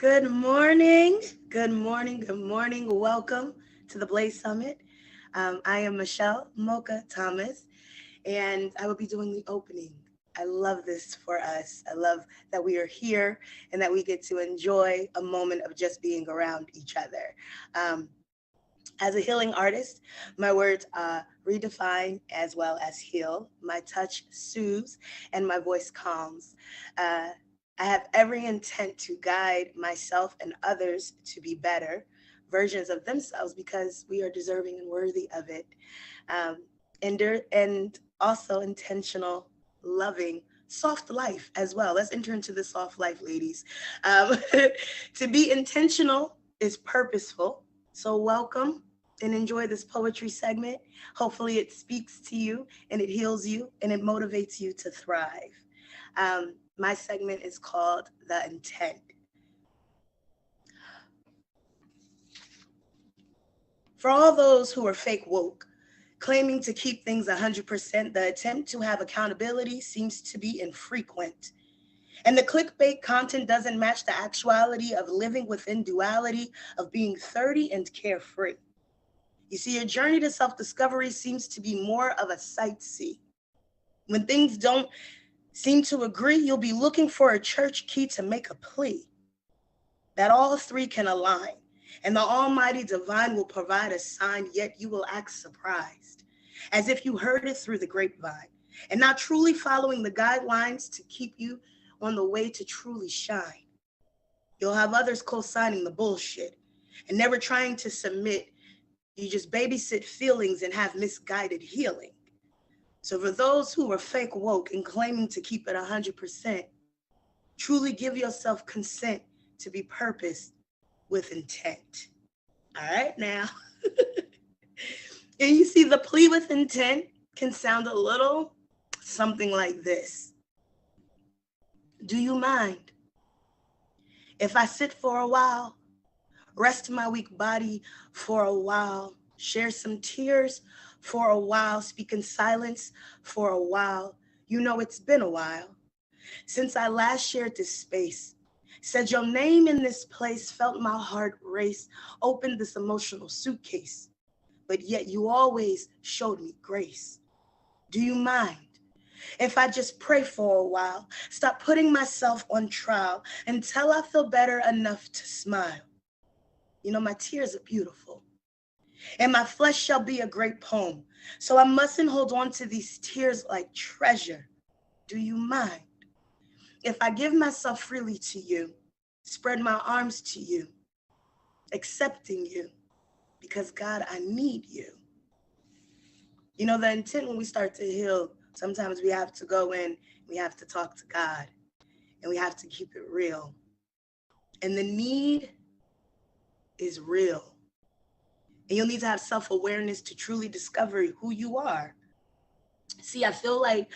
Good morning. Good morning. Good morning. Welcome to the Blaze Summit. I am Michelle Mocha Thomas, and I will be doing the opening. I love this for us. I love that we are here and that we get to enjoy a moment of just being around each other. Um, as a healing artist, my words redefine as well as heal. My touch soothes and my voice calms. Uh, I have every intent to guide myself and others to be better versions of themselves because we are deserving and worthy of it. Um, and also intentional, loving, soft life as well. Let's enter into the soft life, ladies. Um, to be intentional is purposeful. So, welcome and enjoy this poetry segment. Hopefully, it speaks to you and it heals you and it motivates you to thrive. My segment is called The Intent. For all those who are fake woke, claiming to keep things 100%, the attempt to have accountability seems to be infrequent. And the clickbait content doesn't match the actuality of living within duality of being 30 and carefree. You see, your journey to self discovery seems to be more of a sightsee. When things don't seem to agree, you'll be looking for a church key to make a plea that all three can align. And the Almighty Divine will provide a sign, yet you will act surprised, as if you heard it through the grapevine, and not truly following the guidelines to keep you on the way to truly shine. You'll have others co signing the bullshit and never trying to submit. You just babysit feelings and have misguided healing. So, for those who are fake woke and claiming to keep it 100%, truly give yourself consent to be purposed with intent. All right, now. And you see, the plea with intent can sound a little something like this. Do you mind if I sit for a while, rest my weak body for a while, share some tears for a while, speak in silence for a while? You know, it's been a while since I last shared this space. Said your name in this place, felt my heart race, opened this emotional suitcase, but yet you always showed me grace. Do you mind if I just pray for a while, stop putting myself on trial until I feel better enough to smile? You know, my tears are beautiful, and my flesh shall be a great poem. So I mustn't hold on to these tears like treasure. Do you mind if I give myself freely to you, spread my arms to you, accepting you, because God, I need you? You know, the intent when we start to heal, sometimes we have to go in, we have to talk to God, and we have to keep it real. And the need is real. And you'll need to have self awareness to truly discover who you are. See, I feel like,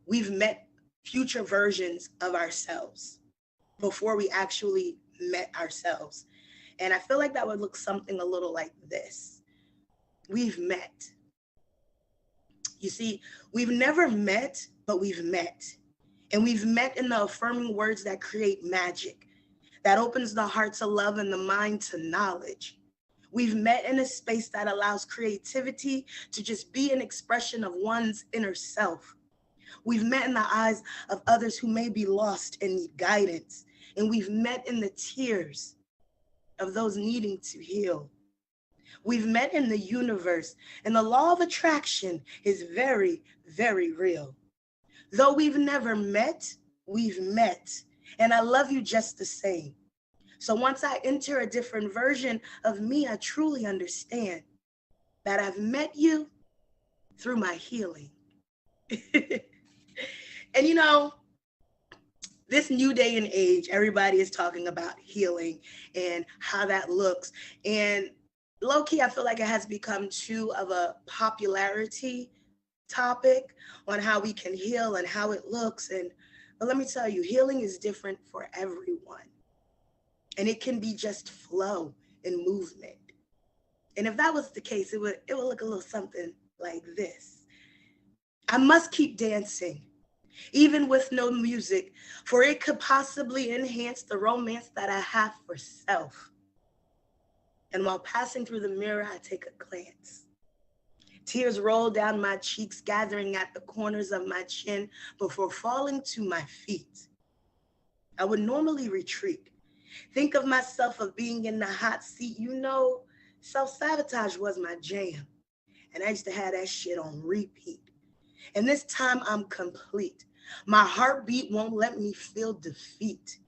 we've met future versions of ourselves before we actually met ourselves. And I feel like that would look something a little like this. We've met. You see, we've never met, but we've met. And we've met in the affirming words that create magic, that opens the heart to love and the mind to knowledge. We've met in a space that allows creativity to just be an expression of one's inner self. We've met in the eyes of others who may be lost and need guidance. And we've met in the tears of those needing to heal. We've met in the universe, and the law of attraction is very, very real. Though we've never met, we've met. And I love you just the same. So once I enter a different version of me, I truly understand that I've met you through my healing. And this new day and age, everybody is talking about healing and how that looks. And low key, I feel like it has become too of a popularity topic on how we can heal and how it looks. But let me tell you, healing is different for everyone. And it can be just flow and movement. And if that was the case, it would look a little something like this. I must keep dancing even with no music, for it could possibly enhance the romance that I have for self. And while passing through the mirror, I take a glance. Tears roll down my cheeks, gathering at the corners of my chin before falling to my feet. I would normally retreat. Think of myself of being in the hot seat. Self-sabotage was my jam. And I used to have that shit on repeat. And this time I'm complete. My heartbeat won't let me feel defeat.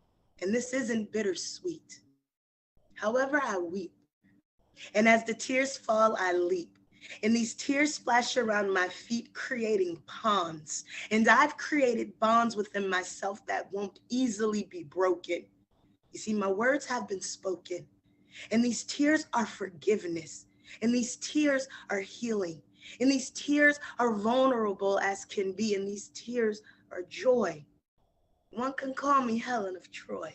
And this isn't bittersweet. However, I weep. And as the tears fall, I leap. And these tears splash around my feet, creating ponds. And I've created bonds within myself that won't easily be broken. You see, my words have been spoken. And these tears are forgiveness. And these tears are healing. And these tears are vulnerable as can be. And these tears are joy. One can call me Helen of Troy.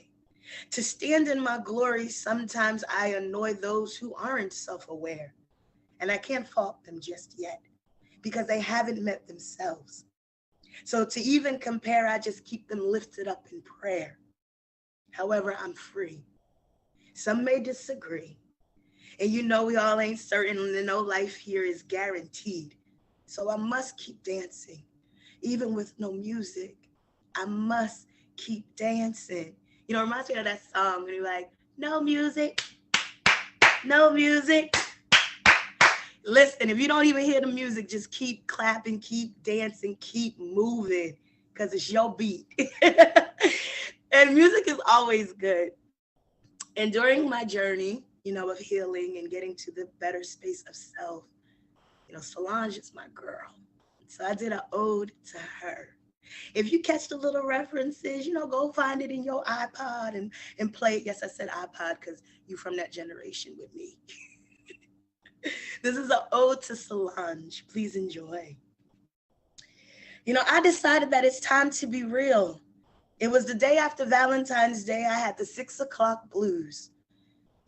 To stand in my glory, sometimes I annoy those who aren't self-aware. And I can't fault them just yet because they haven't met themselves. So to even compare, I just keep them lifted up in prayer. However, I'm free. Some may disagree. And we all ain't certain and no life here is guaranteed. So I must keep dancing. Even with no music, I must keep dancing. It reminds me of that song when you're like, no music, no music. Listen, if you don't even hear the music, just keep clapping, keep dancing, keep moving, because it's your beat. And music is always good. And during my journey, of healing and getting to the better space of self, Solange is my girl. So I did an ode to her. If you catch the little references, go find it in your iPod and play it. Yes, I said iPod because you from that generation with me. This is an ode to Solange. Please enjoy. I decided that it's time to be real. It was the day after Valentine's Day. I had the 6 o'clock blues.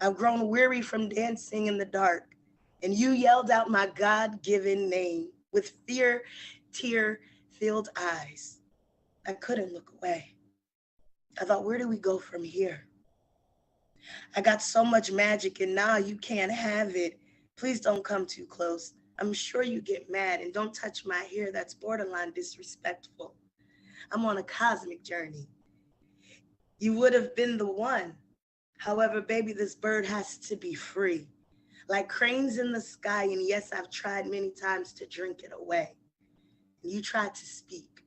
I've grown weary from dancing in the dark, and you yelled out my God-given name with fear, tear-filled eyes. I couldn't look away. I thought, where do we go from here? I got so much magic, and now you can't have it. Please don't come too close. I'm sure you get mad, and don't touch my hair. That's borderline disrespectful. I'm on a cosmic journey. You would have been the one. However, baby, this bird has to be free. Like cranes in the sky, and yes, I've tried many times to drink it away. And you tried to speak,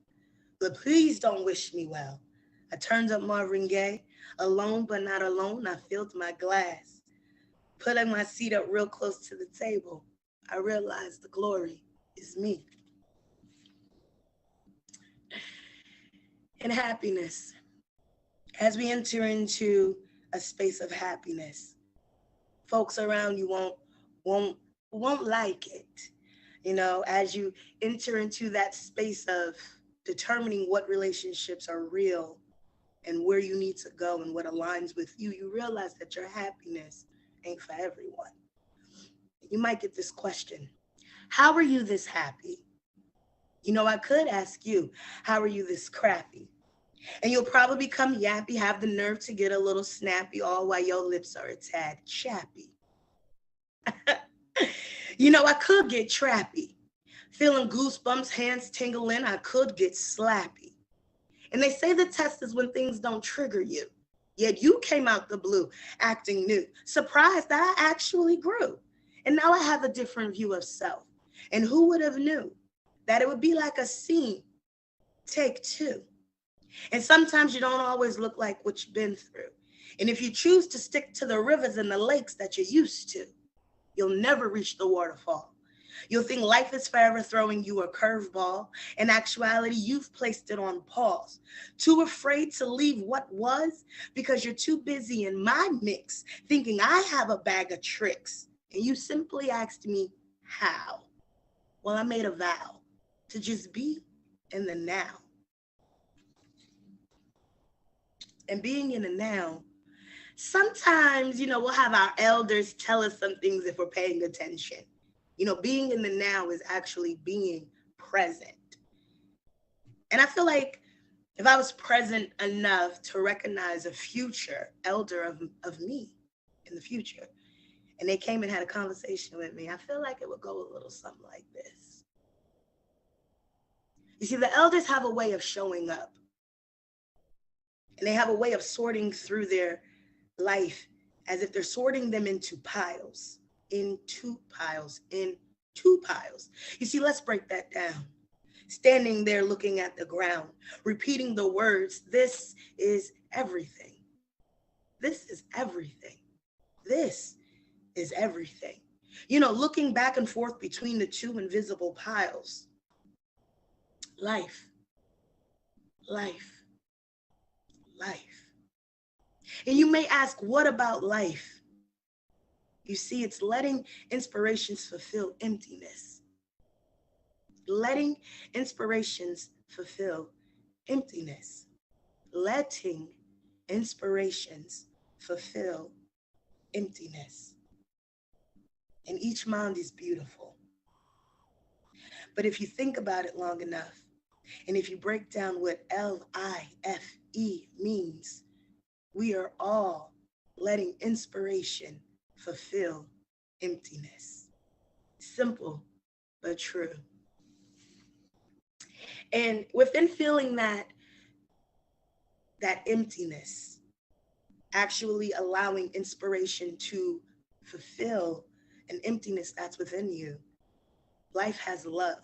but please don't wish me well. I turned up Marvin Gaye, alone but not alone. I filled my glass, putting my seat up real close to the table. I realized the glory is me. And happiness. As we enter into a space of happiness, folks around you won't like it. As you enter into that space of determining what relationships are real and where you need to go and what aligns with you, you realize that your happiness ain't for everyone. You might get this question: how are you this happy? I could ask you, how are you this crappy? And you'll probably become yappy, have the nerve to get a little snappy, all while your lips are a tad chappy. I could get trappy, feeling goosebumps, hands tingling. I could get slappy. And they say the test is when things don't trigger you. Yet you came out the blue, acting new, surprised that I actually grew. And now I have a different view of self. And who would have knew that it would be like a scene, take two. And sometimes you don't always look like what you've been through. And if you choose to stick to the rivers and the lakes that you're used to, you'll never reach the waterfall. You'll think life is forever throwing you a curveball. In actuality, you've placed it on pause. Too afraid to leave what was because you're too busy in my mix, thinking I have a bag of tricks. And you simply asked me, how? Well, I made a vow to just be in the now. And being in the now, sometimes, we'll have our elders tell us some things if we're paying attention. Being in the now is actually being present. And I feel like if I was present enough to recognize a future elder of me in the future, and they came and had a conversation with me, I feel like it would go a little something like this. You see, the elders have a way of showing up, and they have a way of sorting through their life as if they're sorting them into piles, into piles, into piles. You see, let's break that down. Standing there looking at the ground, repeating the words, this is everything. This is everything. This is everything. You know, looking back and forth between the two invisible piles. Life, life, life. And you may ask, what about life? You see, it's letting inspirations fulfill emptiness. Letting inspirations fulfill emptiness. Letting inspirations fulfill emptiness. And each mind is beautiful. But if you think about it long enough, and if you break down what LIFE means, we are all letting inspiration fulfill emptiness. Simple, but true. And within feeling that emptiness, actually allowing inspiration to fulfill an emptiness that's within you, life has love.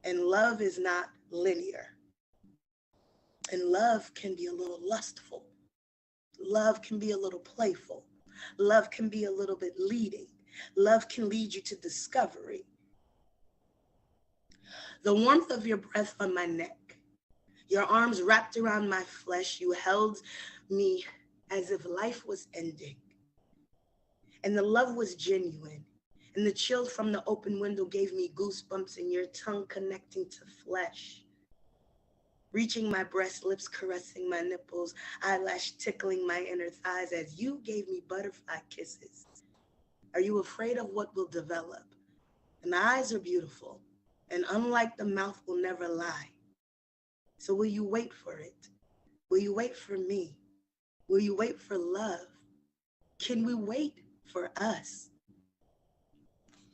And love is not linear. And love can be a little lustful. Love can be a little playful. Love can be a little bit leading. Love can lead you to discovery. The warmth of your breath on my neck, your arms wrapped around my flesh, you held me as if life was ending. And the love was genuine. And the chill from the open window gave me goosebumps, and your tongue connecting to flesh. Reaching my breast, lips caressing my nipples, eyelash tickling my inner thighs as you gave me butterfly kisses. Are you afraid of what will develop? And the eyes are beautiful, and unlike the mouth, will never lie. So will you wait for it? Will you wait for me? Will you wait for love? Can we wait for us?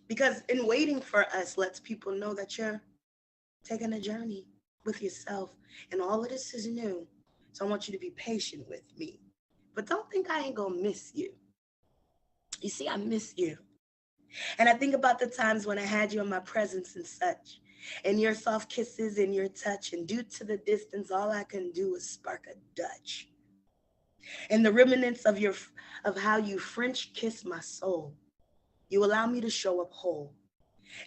Because in waiting for us lets people know that you're taking a journey with yourself, and all of this is new. So I want you to be patient with me. But don't think I ain't gonna miss you. You see, I miss you. And I think about the times when I had you in my presence and such, and your soft kisses and your touch, and due to the distance, all I can do is spark a Dutch. And the remnants of how you French kiss my soul. You allow me to show up whole.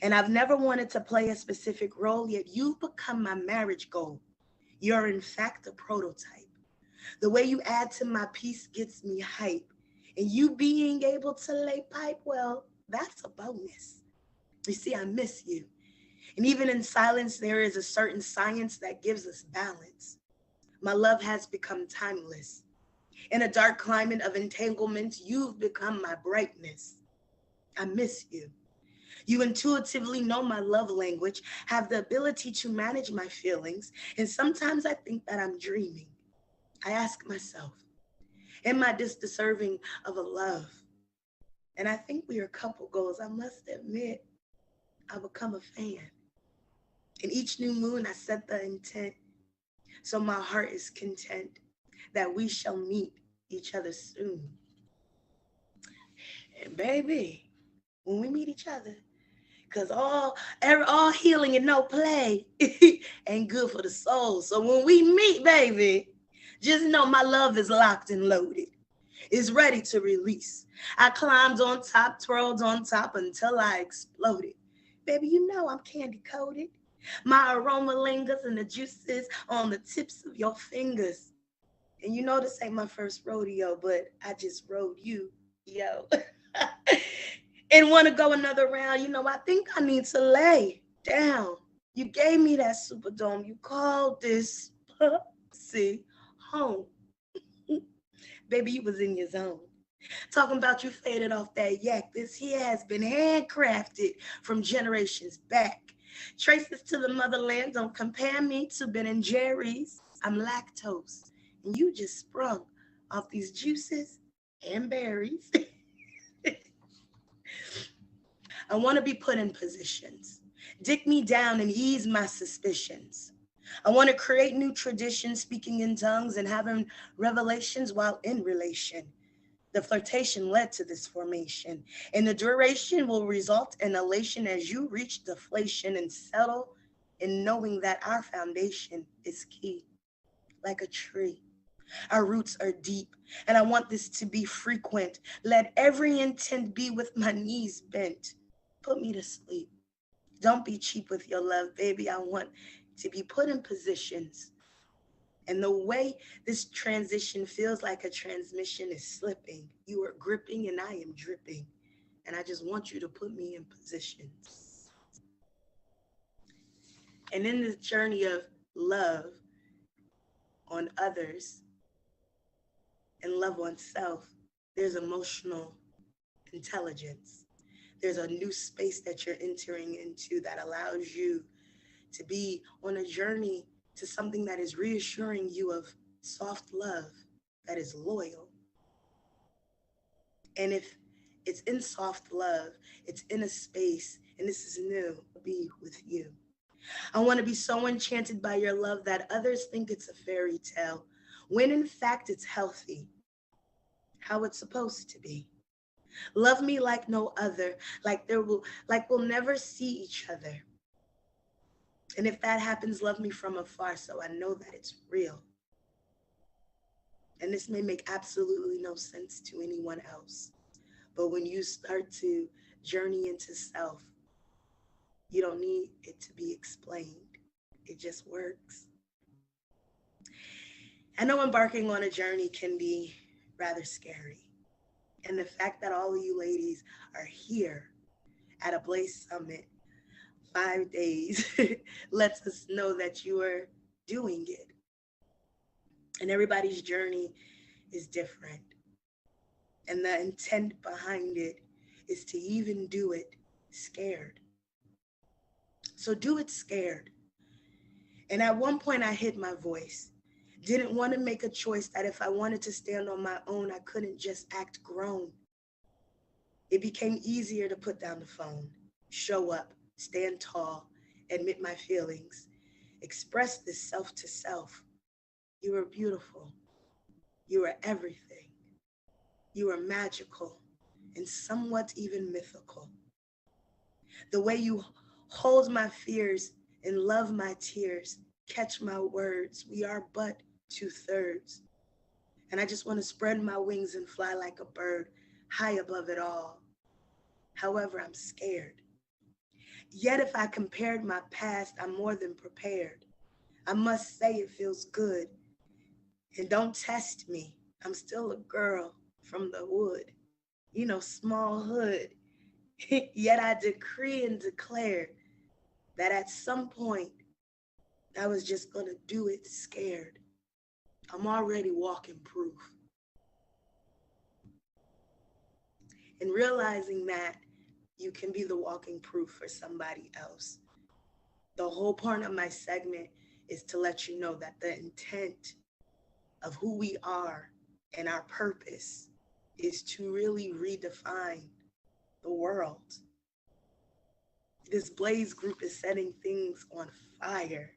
And I've never wanted to play a specific role, yet you've become my marriage goal. You're in fact a prototype. The way you add to my piece gets me hype. And you being able to lay pipe, well, that's a bonus. You see, I miss you. And even in silence, there is a certain science that gives us balance. My love has become timeless. In a dark climate of entanglement, you've become my brightness. I miss you. You intuitively know my love language, have the ability to manage my feelings, and sometimes I think that I'm dreaming. I ask myself, am I this deserving of a love? And I think we are couple goals. I must admit, I become a fan. In each new moon, I set the intent, so my heart is content that we shall meet each other soon. And baby, when we meet each other, because all healing and no play ain't good for the soul. So when we meet, baby, just know my love is locked and loaded. It's ready to release. I climbed on top, twirled on top until I exploded. Baby, you know I'm candy coated. My aroma lingers and the juices on the tips of your fingers. And you know this ain't my first rodeo, but I just rode you, yo. And want to go another round, you know, I think I need to lay down. You gave me that Superdome. You called this pussy home. Baby, you was in your zone. Talking about you faded off that yak. This here has been handcrafted from generations back. Traces to the motherland, don't compare me to Ben and Jerry's. I'm lactose, and you just sprung off these juices and berries. I want to be put in positions. Dick me down and ease my suspicions. I want to create new traditions, speaking in tongues and having revelations while in relation. The flirtation led to this formation, and the duration will result in elation as you reach deflation and settle in knowing that our foundation is key, like a tree. Our roots are deep, and I want this to be frequent. Let every intent be with my knees bent. Put me to sleep. Don't be cheap with your love, baby. I want to be put in positions. And the way this transition feels like a transmission is slipping. You are gripping and I am dripping. And I just want you to put me in positions. And in this journey of love on others and love oneself, there's emotional intelligence. There's a new space that you're entering into that allows you to be on a journey to something that is reassuring you of soft love that is loyal. And if it's in soft love, it's in a space, and this is new, be with you. I want to be so enchanted by your love that others think it's a fairy tale, when in fact it's healthy, how it's supposed to be. Love me like no other, like we'll never see each other. And if that happens, love me from afar so I know that it's real. And this may make absolutely no sense to anyone else. But when you start to journey into self, you don't need it to be explained. It just works. I know embarking on a journey can be rather scary. And the fact that all of you ladies are here at a Blaze Summit 5 days lets us know that you are doing it. And everybody's journey is different. And the intent behind it is to even do it scared. So do it scared. And at one point I hid my voice. Didn't want to make a choice that if I wanted to stand on my own, I couldn't just act grown. It became easier to put down the phone, show up, stand tall, admit my feelings, express this self to self. You are beautiful. You are everything. You are magical and somewhat even mythical. The way you hold my fears and love my tears, catch my words. We are but 2/3. And I just want to spread my wings and fly like a bird, high above it all. However, I'm scared. Yet if I compared my past, I'm more than prepared. I must say it feels good. And don't test me. I'm still a girl from the wood, small hood. Yet I decree and declare that at some point, I was just going to do it scared. I'm already walking proof. And realizing that you can be the walking proof for somebody else. The whole point of my segment is to let you know that the intent of who we are and our purpose is to really redefine the world. This Blaze group is setting things on fire.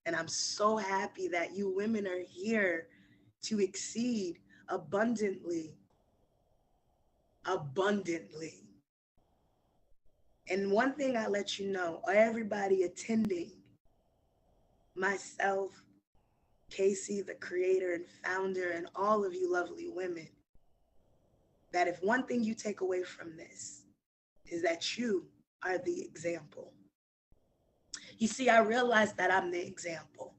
And I'm so happy that you women are here to exceed abundantly. Abundantly. And one thing I let you know, everybody attending, myself, Casey, the creator and founder, and all of you lovely women, that if one thing you take away from this is that you are the example. You see, I realized that I'm the example.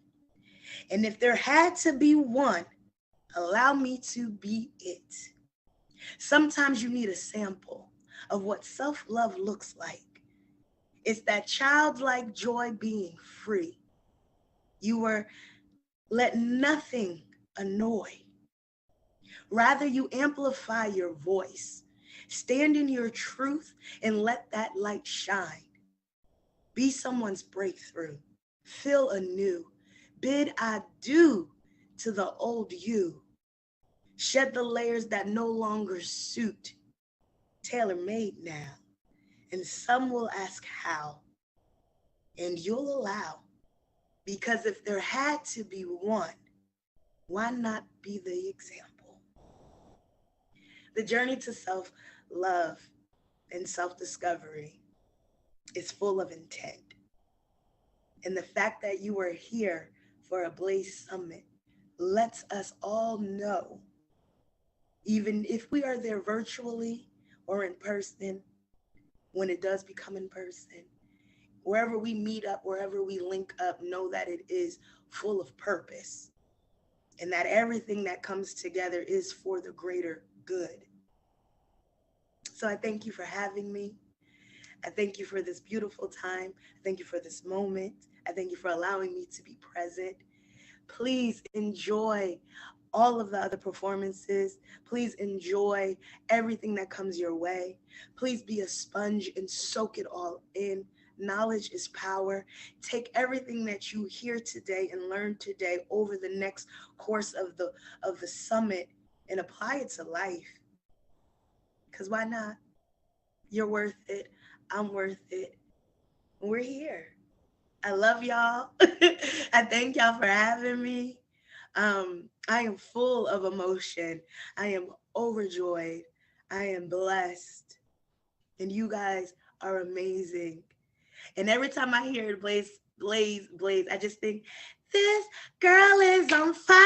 And if there had to be one, allow me to be it. Sometimes you need a sample of what self-love looks like. It's that childlike joy being free. You were let nothing annoy. Rather, you amplify your voice. Stand in your truth and let that light shine. Be someone's breakthrough. Feel anew. Bid adieu to the old you. Shed the layers that no longer suit. Tailor-made now. And some will ask how. And you'll allow. Because if there had to be one, why not be the example? The journey to self-love and self-discovery is full of intent. And the fact that you are here for a Blaze Summit lets us all know, even if we are there virtually or in person, when it does become in person, wherever we meet up, wherever we link up, know that it is full of purpose and that everything that comes together is for the greater good. So I thank you for having me. I thank you for this beautiful time. I thank you for this moment. I thank you for allowing me to be present. Please enjoy all of the other performances. Please enjoy everything that comes your way. Please be a sponge and soak it all in. Knowledge is power. Take everything that you hear today and learn today over the next course of the summit and apply it to life. Because why not? You're worth it. I'm worth it. We're here. I love y'all. I thank y'all for having me. I am full of emotion. I am overjoyed. I am blessed. And you guys are amazing. And every time I hear it, Blaze, Blaze, Blaze, I just think, this girl is on fire.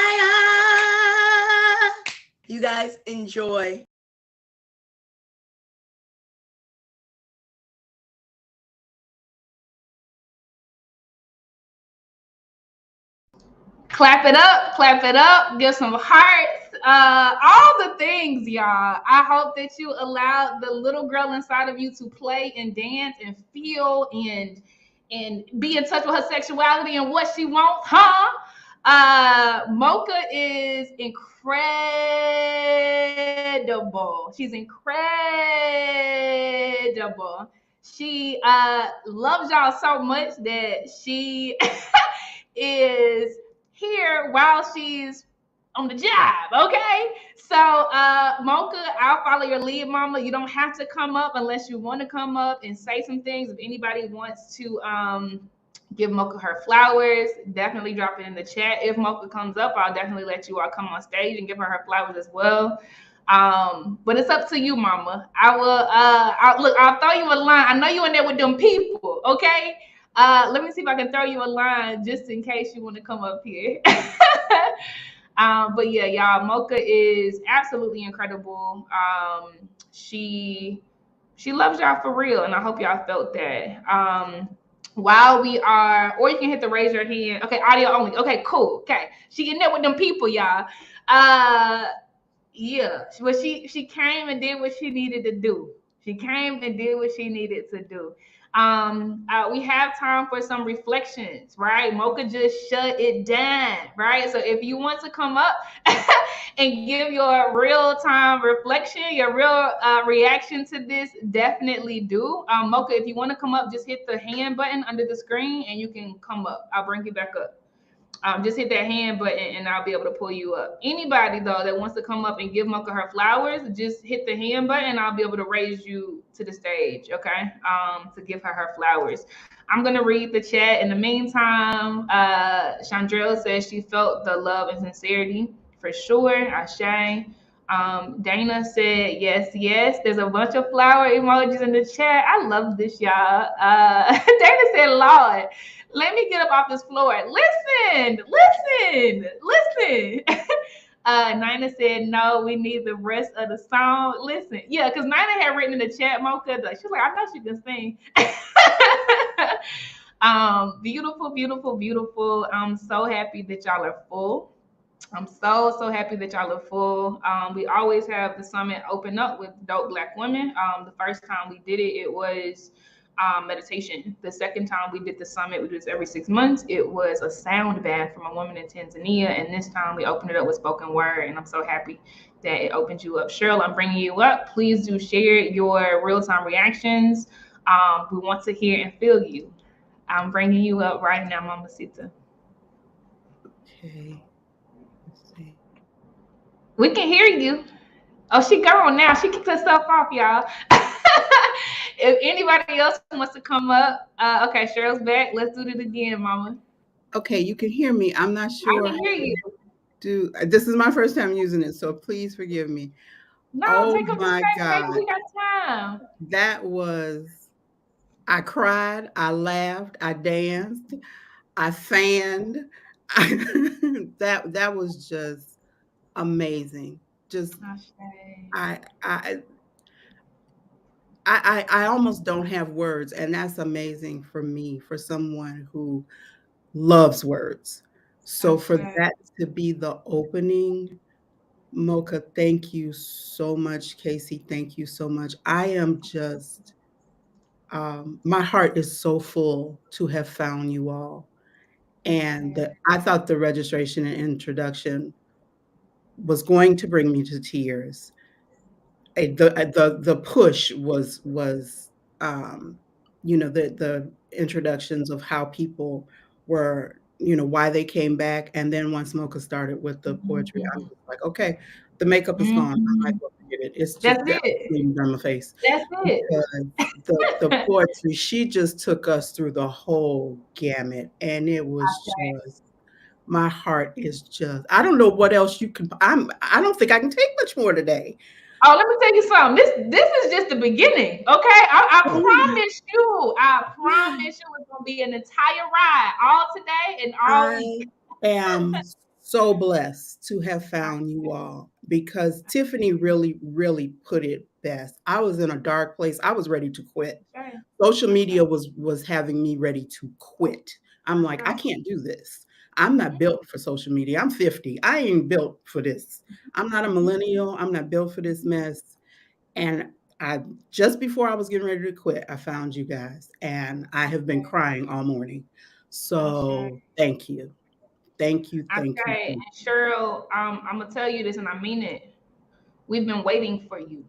You guys enjoy. Clap it up, give some hearts, all the things, y'all. I hope that you allow the little girl inside of you to play and dance and feel and be in touch with her sexuality and what she wants, huh? Mocha is incredible. She's incredible. She loves y'all so much that she is here while she's on the job, okay? So, Mocha, I'll follow your lead, mama. You don't have to come up unless you want to come up and say some things. If anybody wants to give Mocha her flowers, definitely drop it in the chat. If Mocha comes up, I'll definitely let you all come on stage and give her flowers as well. But it's up to you, mama. I will I'll throw you a line. I know you in there with them people, okay? Let me see if I can throw you a line just in case you want to come up here. But yeah, y'all, Mocha is absolutely incredible. She loves y'all for real, and I hope y'all felt that. While we are, or you can hit the raise your hand. Okay, audio only. Okay, cool. Okay, she in there with them people, y'all. Yeah, but she came and did what she needed to do. She came and did what she needed to do. We have time for some reflections, right? Mocha just shut it down, right? So if you want to come up and give your real time reflection, your real reaction to this, definitely do. Mocha, if you want to come up, just hit the hand button under the screen and you can come up. I'll bring you back up. Just hit that hand button and I'll be able to pull you up. Anybody though that wants to come up and give Mocha her flowers, just hit the hand button and I'll be able to raise you to the stage, okay? To give her flowers. I'm gonna read the chat. In the meantime, Chandrell says she felt the love and sincerity for sure. Ashe. Dana said yes, yes. There's a bunch of flower emojis in the chat. I love this, y'all. Dana said, Lord, let me get up off this floor. Listen. Nina said, no, we need the rest of the song. Listen, yeah, because Nina had written in the chat, Mocha, she's like, I know she can sing. Beautiful, beautiful, beautiful. I'm so happy that y'all are full. I'm so happy that y'all are full. We always have the summit open up with dope Black women. The first time we did it, it was meditation. The second time we did the summit, we do this every 6 months, it was a sound bath from a woman in Tanzania. And this time we opened it up with spoken word. And I'm so happy that it opened you up. Cheryl, I'm bringing you up. Please do share your real-time reactions. We want to hear and feel you. I'm bringing you up right now, Mamacita. Okay. Let's see. We can hear you. Oh, she gone now. She kicked herself off, y'all. If anybody else wants to come up, okay, Cheryl's back. Let's do it again, Mama. Okay, you can hear me. I'm not I sure. can hear you. This is my first time using it, so please forgive me. No, Oh take up the my space, baby. God. We got time. I cried, I laughed, I danced, I fanned. That was just amazing. Just I almost don't have words, and that's amazing for me, for someone who loves words. So for that to be the opening, Mocha, thank you so much. Casey, thank you so much. I am just, my heart is so full to have found you all. And I thought the registration and introduction was going to bring me to tears. The push was the introductions of how people were, why they came back, and then once Mocha started with the poetry, I was like, okay, the makeup is gone. I might well forget it. It's just That's it. on my face. That's it. Because the poetry, she just took us through the whole gamut, and it was just, my heart is just, I don't know what else you can. I don't think I can take much more today. Oh, let me tell you something. This is just the beginning, okay? I promise you. I promise you it's gonna be an entire ride, all today and all week. I am so blessed to have found you all, because Tiffany really, really put it best. I was in a dark place. I was ready to quit. Social media was having me ready to quit. I'm like, I can't do this. I'm not built for social media. I'm 50. I ain't built for this. I'm not a millennial. I'm not built for this mess. And just before I was getting ready to quit, I found you guys, and I have been crying all morning. So thank you. Thank you. Thank you. And Cheryl, I'm gonna tell you this, and I mean it. We've been waiting for you.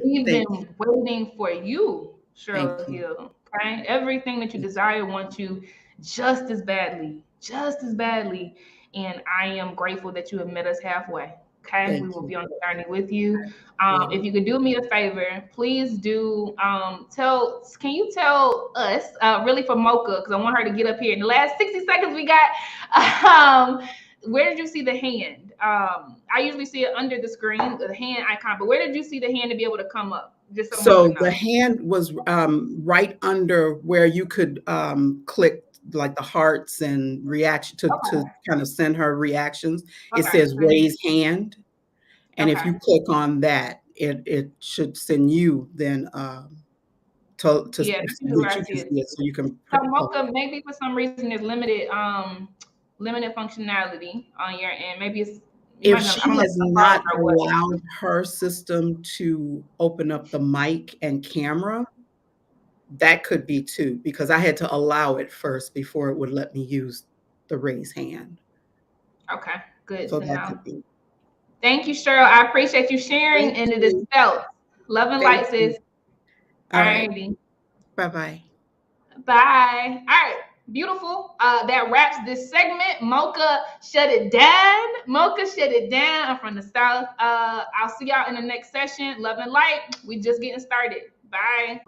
We've been waiting for you, Cheryl Hill. Okay, everything that you desire, want you just as badly, and I am grateful that you have met us halfway. Okay, we will be on the journey with you. If you could do me a favor, please do can you tell us, really for Mocha, because I want her to get up here in the last 60 seconds we got, where did you see the hand? I usually see it under the screen, the hand icon, but where did you see the hand to be able to come up? Just so the hand was right under where you could click like the hearts and reaction to kind of send her reactions. It says raise hand. And if you click on that, it should send you then to so you can. So Mocha, maybe for some reason there's limited functionality on your end. Maybe it's if she has not allowed her system to open up the mic and camera, that could be too, because I had to allow it first before it would let me use the raise hand. Okay, good to know. Thank you, Cheryl. I appreciate you sharing, and it is felt. Love and light, sis. All right. Bye-bye. Bye. All right. Beautiful. That wraps this segment. Mocha, shut it down. I'm from the South. I'll see y'all in the next session. Love and light. We just getting started. Bye.